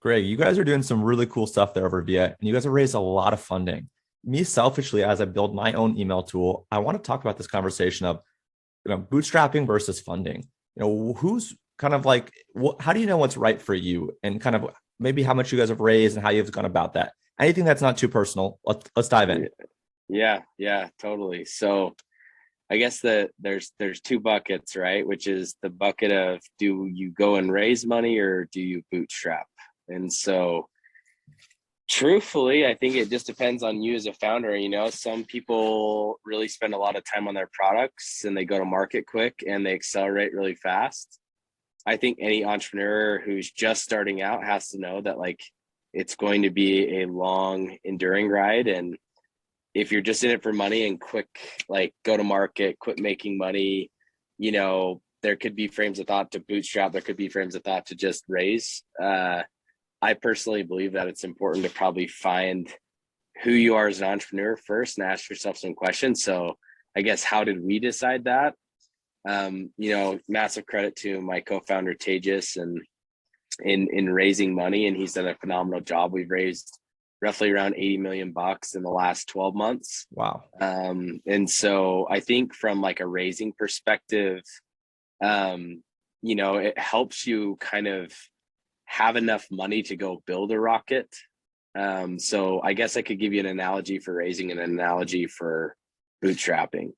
Greg, you guys are doing some really cool stuff there over Via, and you guys have raised a lot of funding. Me selfishly, as I build my own email tool, I want to talk about this conversation of bootstrapping versus funding. Who's kind of like, how do you know what's right for you, and kind of maybe how much you guys have raised and how you've gone about that? Anything that's not too personal, let's dive in. Yeah, totally. So I guess there's two buckets, right? Which is the bucket of do you go and raise money or do you bootstrap? And so truthfully, I think it just depends on you as a founder. Some people really spend a lot of time on their products and they go to market quick and they accelerate really fast. I think any entrepreneur who's just starting out has to know that like it's going to be a long enduring ride. And if you're just in it for money and quick, like go to market, quit making money, there could be frames of thought to bootstrap. There could be frames of thought to just raise. I personally believe that it's important to probably find who you are as an entrepreneur first and ask yourself some questions. So I guess, how did we decide that? Massive credit to my co-founder Tejas and in raising money, and he's done a phenomenal job. We've raised roughly around 80 million bucks in the last 12 months. Wow. And so I think from like a raising perspective, it helps you kind of have enough money to go build a rocket. So I guess I could give you an analogy for raising and an analogy for bootstrapping.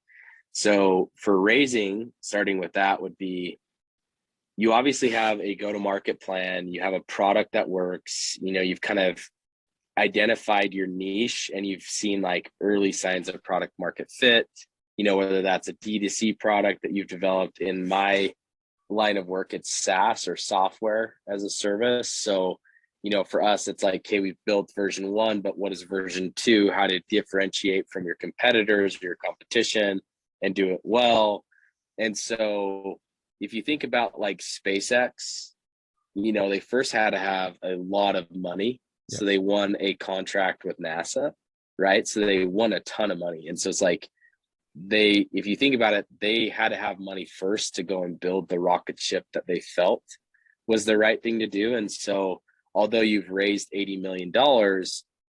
So for raising, starting with that would be, you obviously have a go-to-market plan. You have a product that works. You've kind of identified your niche and you've seen like early signs of product market fit, whether that's a D2C product that you've developed. In my line of work, it's SaaS, or software as a service. So, for us, it's like, okay, we've built version 1, but what is version 2? How to differentiate from your competitors or your competition and do it well. And so if you think about like SpaceX, they first had to have a lot of money. Yeah. So they won a contract with NASA, right? So they won a ton of money. And so it's like, if you think about it, they had to have money first to go and build the rocket ship that they felt was the right thing to do. And so although you've raised $80 million,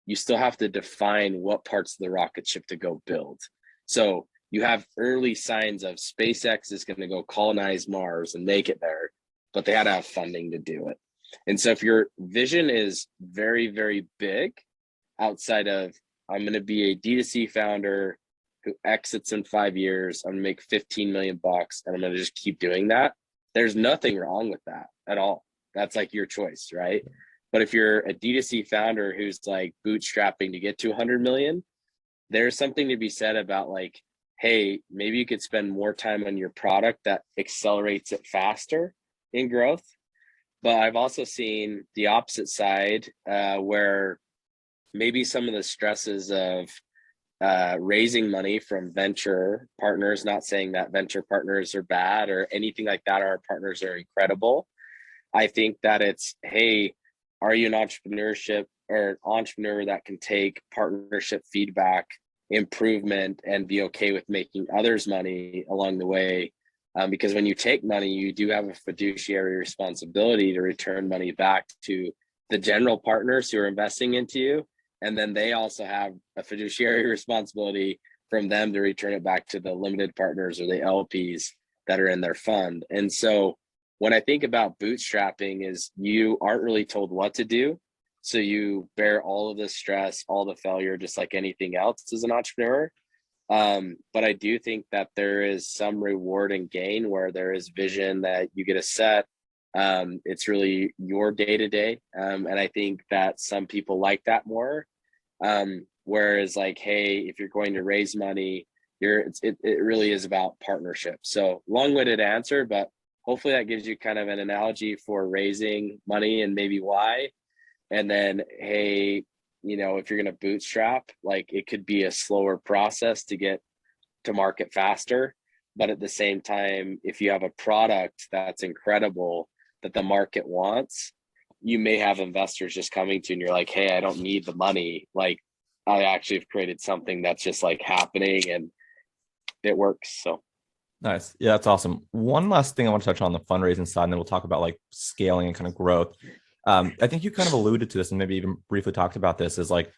you still have to define what parts of the rocket ship to go build. So you have early signs of SpaceX is going to go colonize Mars and make it there, but they had to have funding to do it. And so if your vision is very, very big, outside of I'm going to be a D2C founder who exits in 5 years, I'm going to make 15 million bucks and I'm going to just keep doing that, there's nothing wrong with that at all. That's like your choice, right? But if you're a D2C founder who's like bootstrapping to get to 100 million, there's something to be said about like, hey, maybe you could spend more time on your product that accelerates it faster in growth. But I've also seen the opposite side, where maybe some of the stresses of raising money from venture partners, not saying that venture partners are bad or anything like that, our partners are incredible. I think that it's, hey, are you an entrepreneur that can take partnership feedback, improvement, and be okay with making others money along the way? Because when you take money, you do have a fiduciary responsibility to return money back to the general partners who are investing into you. And then they also have a fiduciary responsibility from them to return it back to the limited partners or the LPs that are in their fund. And so when I think about bootstrapping, is you aren't really told what to do. So you bear all of the stress, all the failure, just like anything else as an entrepreneur. But I do think that there is some reward and gain where there is vision that you get a set. It's really your day to day. And I think that some people like that more. Whereas like, hey, if you're going to raise money, it really is about partnership. So long-winded answer, but hopefully that gives you kind of an analogy for raising money and maybe why. And then, hey, if you're going to bootstrap, like it could be a slower process to get to market faster. But at the same time, if you have a product that's incredible that the market wants, you may have investors just coming to you and you're like, hey, I don't need the money. Like I actually have created something that's just like happening and it works. So Nice. Yeah, that's awesome. One last thing I want to touch on the fundraising side, and then we'll talk about like scaling and kind of growth. I think you kind of alluded to this and maybe even briefly talked about this is like,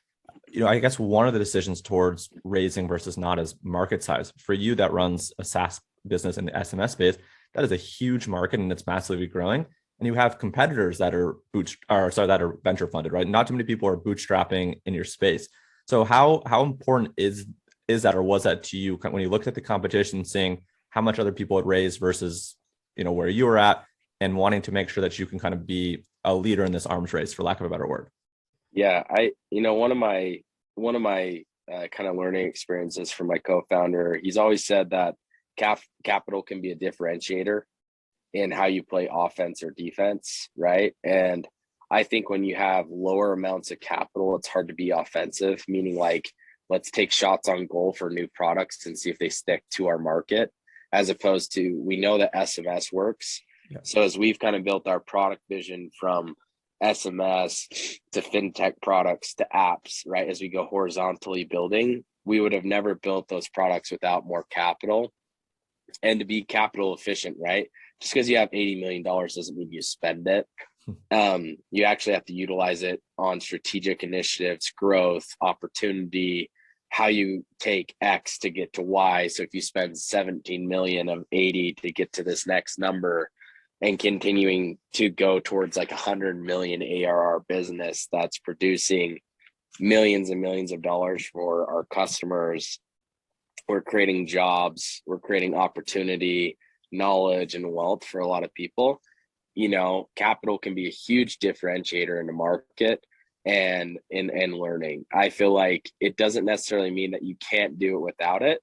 I guess one of the decisions towards raising versus not is market size. For you that runs a SaaS business in the SMS space, that is a huge market and it's massively growing. And you have competitors that are that are venture funded, right? Not too many people are bootstrapping in your space. So how important is that, or was that to you when you looked at the competition, seeing how much other people had raised versus where you were at, and wanting to make sure that you can kind of be a leader in this arms race, for lack of a better word? Yeah, one of my kind of learning experiences from my co-founder, he's always said that capital can be a differentiator in how you play offense or defense, right? And I think when you have lower amounts of capital, it's hard to be offensive, meaning like, let's take shots on goal for new products and see if they stick to our market, as opposed to, we know that SMS works. Yeah. So as we've kind of built our product vision from SMS to fintech products to apps, right? As we go horizontally building, we would have never built those products without more capital. And to be capital efficient, right? Just because you have $80 million doesn't mean you spend it. You actually have to utilize it on strategic initiatives, growth, opportunity, how you take X to get to Y. So if you spend 17 million of 80 to get to this next number, and continuing to go towards like 100 million ARR business that's producing millions and millions of dollars for our customers, we're creating jobs, we're creating opportunity, knowledge, and wealth for a lot of people. Capital can be a huge differentiator in the market and in learning. I feel like it doesn't necessarily mean that you can't do it without it,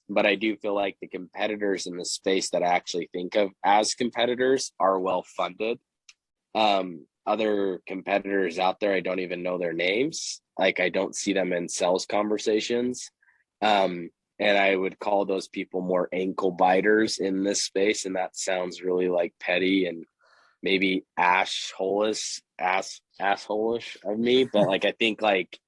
but I do feel like the competitors in the space that I actually think of as competitors are well funded. Other competitors out there, I don't even know their names. Like, I don't see them in sales conversations. And I would call those people more ankle biters in this space. And that sounds really like petty and maybe asshole-ish of me. But like, I think like,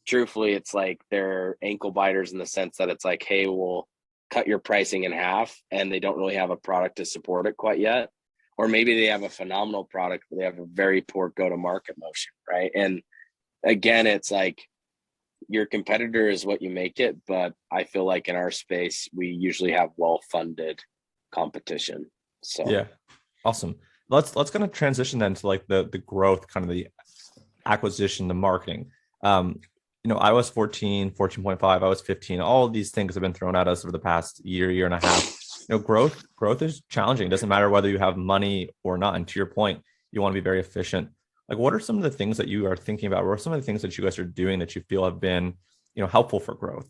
truthfully, it's like they're ankle biters in the sense that it's like, hey, we'll cut your pricing in half, and they don't really have a product to support it quite yet. Or maybe they have a phenomenal product, but they have a very poor go-to-market motion, right? And again, it's like, your competitor is what you make it, but I feel like in our space, we usually have well-funded competition. So yeah, awesome. Let's kind of transition then to like the growth, kind of the acquisition, the marketing. iOS 14, 14.5, iOS 15, all of these things have been thrown at us over the past year and a half. Growth is challenging. It doesn't matter whether you have money or not. And to your point, you want to be very efficient. Like, what are some of the things that you are thinking about? What are some of the things that you guys are doing that you feel have been, helpful for growth?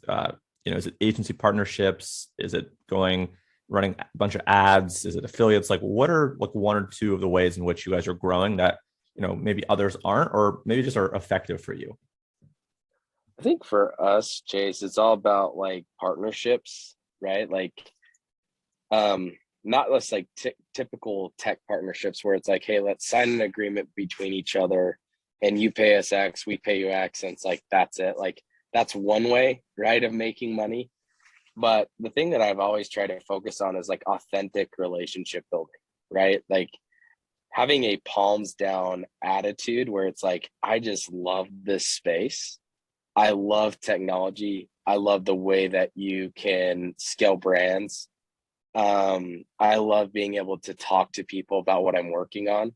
Is it agency partnerships? Is it running a bunch of ads? Is it affiliates? Like, what are like one or two of the ways in which you guys are growing that, maybe others aren't, or maybe just are effective for you? I think for us, Chase, it's all about like partnerships, right? Like, not less like typical tech partnerships where it's like, hey, let's sign an agreement between each other and you pay us X, we pay you X. And it's like, that's it. Like, that's one way, right, of making money. But the thing that I've always tried to focus on is like authentic relationship building, right? Like having a palms down attitude where it's like, I just love this space. I love technology. I love the way that you can scale brands. I love being able to talk to people about what I'm working on.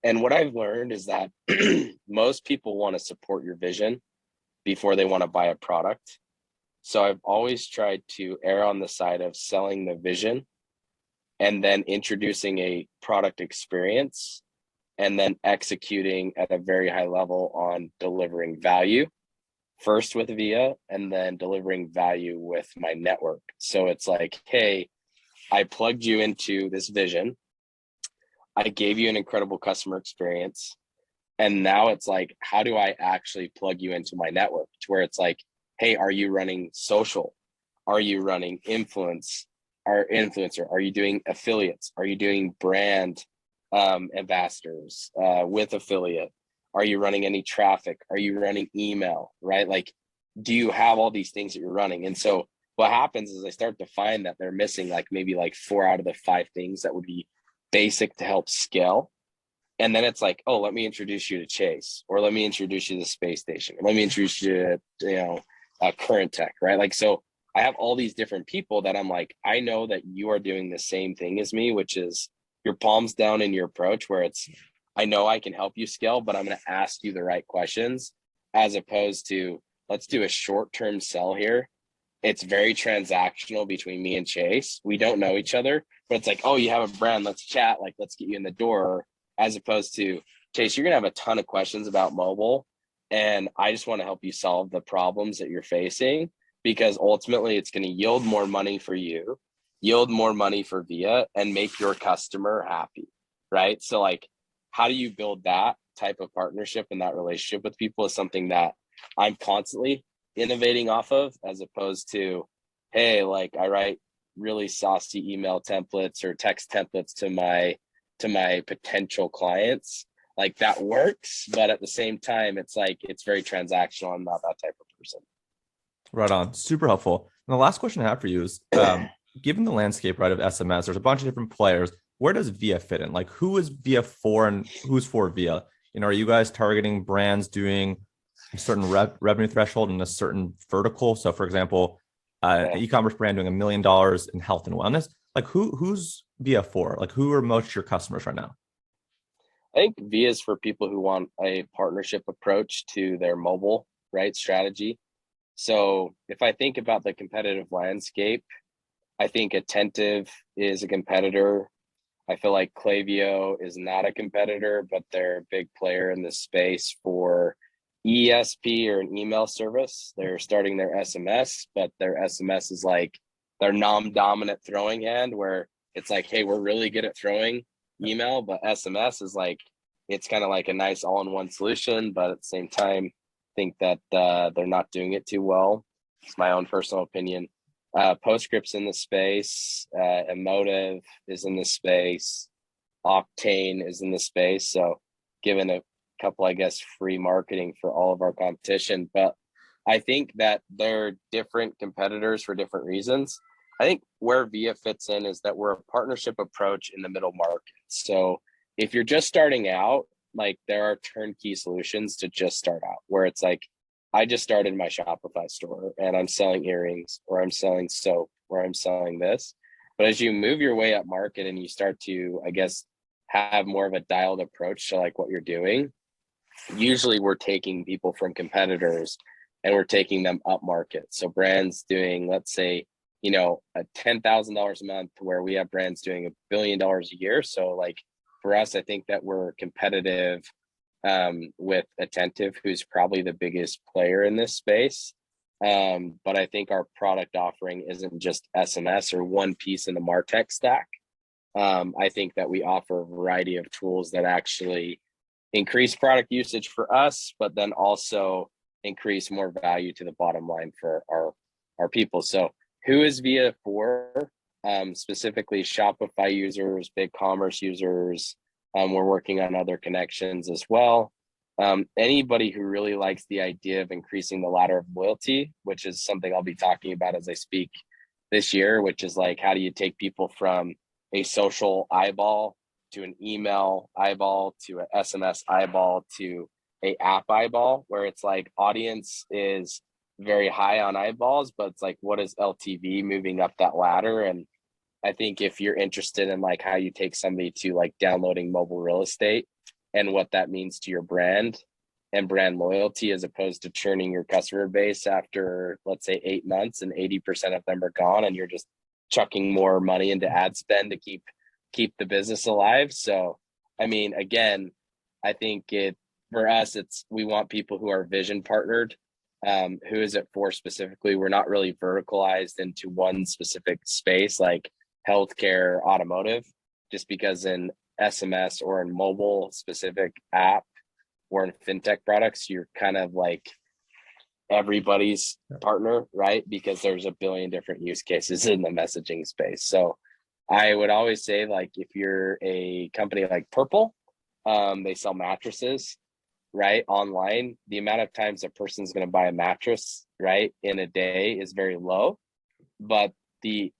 And what I've learned is that most people want to support your vision before they want to buy a product. So I've always tried to err on the side of selling the vision and then introducing a product experience and then executing at a very high level on delivering value, first with Via and then delivering value with my network. So it's like, hey, I plugged you into this vision. I gave you an incredible customer experience. And now it's like, how do I actually plug you into my network to where it's like, hey, are you running social? Are you running influencer? Are you doing affiliates? Are you doing brand ambassadors with affiliate? Are you running any traffic? Are you running email, right? Like, do you have all these things that you're running? And so what happens is I start to find that they're missing like maybe like 4 out of the 5 things that would be basic to help scale. And then it's like, oh, let me introduce you to Chase, or let me introduce you to the space station, or let me introduce you to, current tech, right? Like, so I have all these different people that I'm like, I know that you are doing the same thing as me, which is your palms down in your approach, where it's, I know I can help you scale, but I'm going to ask you the right questions, as opposed to, let's do a short-term sell here. It's very transactional between me and Chase. We don't know each other, but it's like, oh, you have a brand, let's chat, like, let's get you in the door, as opposed to, Chase, you're going to have a ton of questions about mobile, and I just want to help you solve the problems that you're facing, because ultimately it's going to yield more money for you, yield more money for Via, and make your customer happy, right? So like, how do you build that type of partnership and that relationship with people is something that I'm constantly innovating off of, as opposed to, hey, like, I write really saucy email templates or text templates to my potential clients. Like, that works, but at the same time, it's like, it's very transactional. I'm not that type of person. Right on. Super helpful. And the last question I have for you is, given the landscape, right, of SMS, there's a bunch of different players. Where does Via fit in? Like, who is Via for and who's for Via? Are you guys targeting brands doing a certain revenue threshold in a certain vertical? So, for example, an e-commerce brand doing $1 million in health and wellness. Like, who's Via for? Like, who are most of your customers right now? I think Via is for people who want a partnership approach to their mobile, right, strategy. So if I think about the competitive landscape, I think Attentive is a competitor. I feel like Klaviyo is not a competitor, but they're a big player in this space for ESP, or an email service. They're starting their SMS, but their SMS is like their non-dominant throwing hand, where it's like, hey, we're really good at throwing email, but SMS is like, it's kind of like a nice all-in-one solution, but at the same time, I think that they're not doing it too well. It's my own personal opinion. Postscript's in the space, Emotive is in the space, Octane is in the space. So given a couple, I guess, free marketing for all of our competition, but I think that they're different competitors for different reasons. I think where Via fits in is that we're a partnership approach in the middle market. So if you're just starting out, like, there are turnkey solutions to just start out, where it's like, I just started my Shopify store and I'm selling earrings, or I'm selling soap, or I'm selling this. But as you move your way up market and you start to, I guess, have more of a dialed approach to like what you're doing, usually we're taking people from competitors and we're taking them up market. So brands doing, let's say, a $10,000 a month, where we have brands doing $1 billion a year. So like, for us, I think that we're competitive with Attentive, who's probably the biggest player in this space. But I think our product offering isn't just SMS or one piece in the MarTech stack. I think that we offer a variety of tools that actually increase product usage for us, but then also increase more value to the bottom line for our people. So who is Via for? Specifically Shopify users, BigCommerce users. We're working on other connections as well. Anybody who really likes the idea of increasing the ladder of loyalty, which is something I'll be talking about as I speak this year, which is like, how do you take people from a social eyeball to an email eyeball to an SMS eyeball to a app eyeball, where it's like audience is very high on eyeballs, but it's like, what is LTV moving up that ladder? And I think if you're interested in like how you take somebody to like downloading mobile real estate and what that means to your brand and brand loyalty, as opposed to churning your customer base after, let's say, 8 months and 80% of them are gone, and you're just chucking more money into ad spend to keep the business alive. So, I mean, again, I think for us, we want people who are vision partnered. Who is it for specifically? We're not really verticalized into one specific space like healthcare, automotive, just because in SMS or in mobile specific app or in fintech products, you're kind of like everybody's partner, right? Because there's a billion different use cases in the messaging space. So I would always say, like, if you're a company like Purple, they sell mattresses, right? Online, the amount of times a person's going to buy a mattress, right, in a day is very low, but the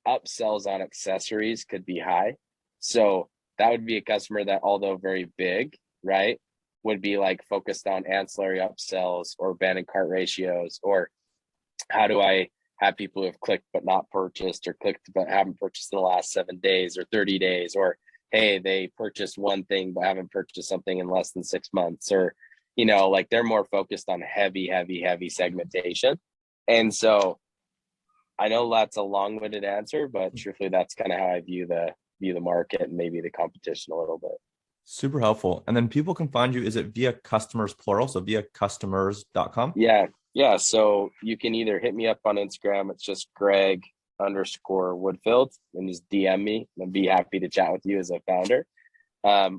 upsells on accessories could be high. So that would be a customer that, although very big, right, would be like focused on ancillary upsells or abandoned cart ratios, or how do I have people who have clicked but not purchased, or clicked but haven't purchased in the last 7 days or 30 days, or hey, they purchased one thing but haven't purchased something in less than 6 months, or like they're more focused on heavy segmentation. And so I know that's a long-winded answer, but truthfully, that's kind of how I view the market and maybe the competition a little bit. Super helpful. And then people can find you, is it via customers plural? So via customers.com? Yeah. So you can either hit me up on Instagram. It's just Greg_Woodfield, and just DM me. I'd be happy to chat with you as a founder.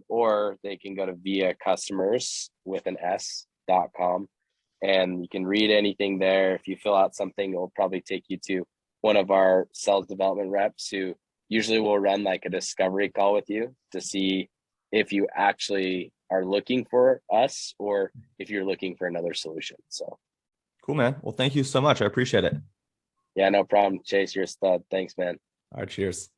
Or they can go to via customers with an S.com, and you can read anything there. If you fill out something, it will probably take you to one of our sales development reps, who usually will run like a discovery call with you to see if you actually are looking for us or if you're looking for another solution. So cool, man. Well, thank you so much. I appreciate it. yeah, no problem. Chase, you're a stud. Thanks, man. All right, cheers.